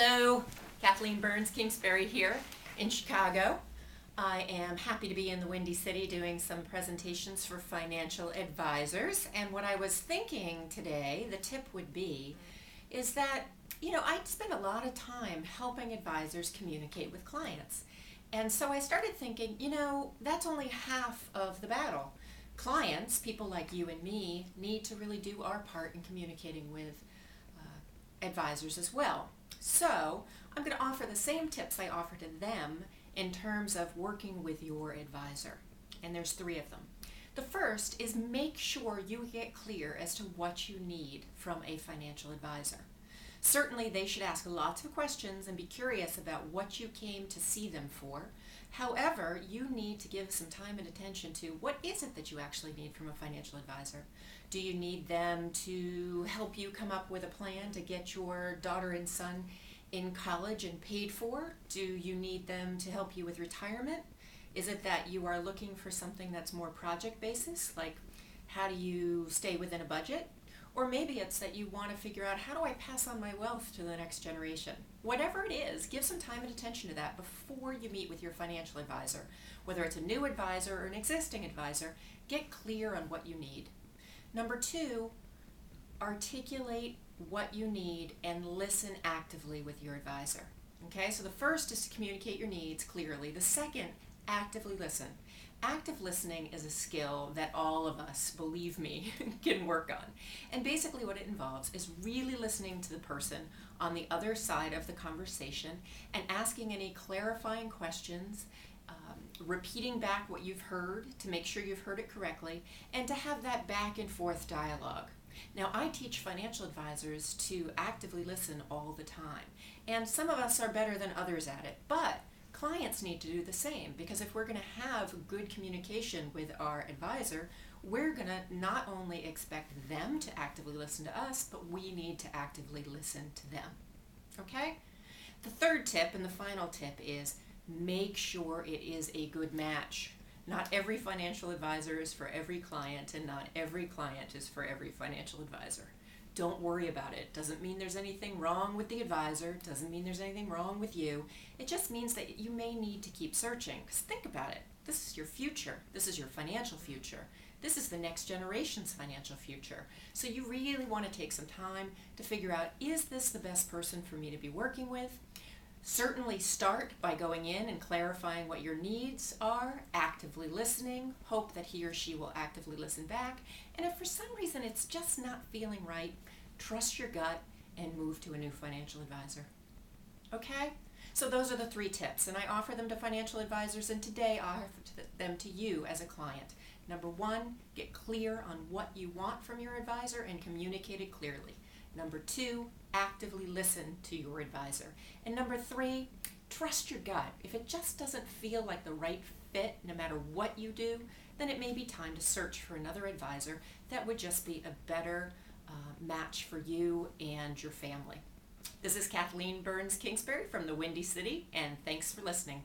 Hello, Kathleen Burns Kingsbury here in Chicago. I am happy to be in the Windy City doing some presentations for financial advisors. And what I was thinking today, the tip would be, is that, I spend a lot of time helping advisors communicate with clients. And so I started thinking, that's only half of the battle. Clients, people like you and me, need to really do our part in communicating with advisors as well. So I'm going to offer the same tips I offer to them in terms of working with your advisor. And there's 3 of them. The first is make sure you get clear as to what you need from a financial advisor. Certainly they should ask lots of questions and be curious about what you came to see them for. However, you need to give some time and attention to what is it that you actually need from a financial advisor. Do you need them to help you come up with a plan to get your daughter and son in college and paid for? Do you need them to help you with retirement? Is it that you are looking for something that's more project basis, like how do you stay within a budget? Or maybe it's that you want to figure out, how do I pass on my wealth to the next generation? Whatever it is, give some time and attention to that before you meet with your financial advisor. Whether it's a new advisor or an existing advisor, get clear on what you need. Number 2, articulate what you need and listen actively with your advisor. Okay, so the first is to communicate your needs clearly. The second, actively listen. Active listening is a skill that all of us, believe me, can work on. And basically what it involves is really listening to the person on the other side of the conversation and asking any clarifying questions, repeating back what you've heard to make sure you've heard it correctly, and to have that back and forth dialogue. Now, I teach financial advisors to actively listen all the time, and some of us are better than others at it, but clients need to do the same, because if we're going to have good communication with our advisor, we're going to not only expect them to actively listen to us, but we need to actively listen to them. Okay? The third tip and the final tip is make sure it is a good match. Not every financial advisor is for every client, and not every client is for every financial advisor. Don't worry about it. Doesn't mean there's anything wrong with the advisor. Doesn't mean there's anything wrong with you. It just means that you may need to keep searching. Because think about it. This is your future. This is your financial future. This is the next generation's financial future. So you really want to take some time to figure out, is this the best person for me to be working with? Certainly start by going in and clarifying what your needs are, actively listening, hope that he or she will actively listen back, and if for some reason it's just not feeling right, trust your gut and move to a new financial advisor. Okay? So those are the 3 tips, and I offer them to financial advisors, and today I offer them to you as a client. Number 1, get clear on what you want from your advisor and communicate it clearly. Number 2, actively listen to your advisor. And number 3, trust your gut. If it just doesn't feel like the right fit, no matter what you do, then it may be time to search for another advisor that would just be a better match for you and your family. This is Kathleen Burns Kingsbury from the Windy City, and thanks for listening.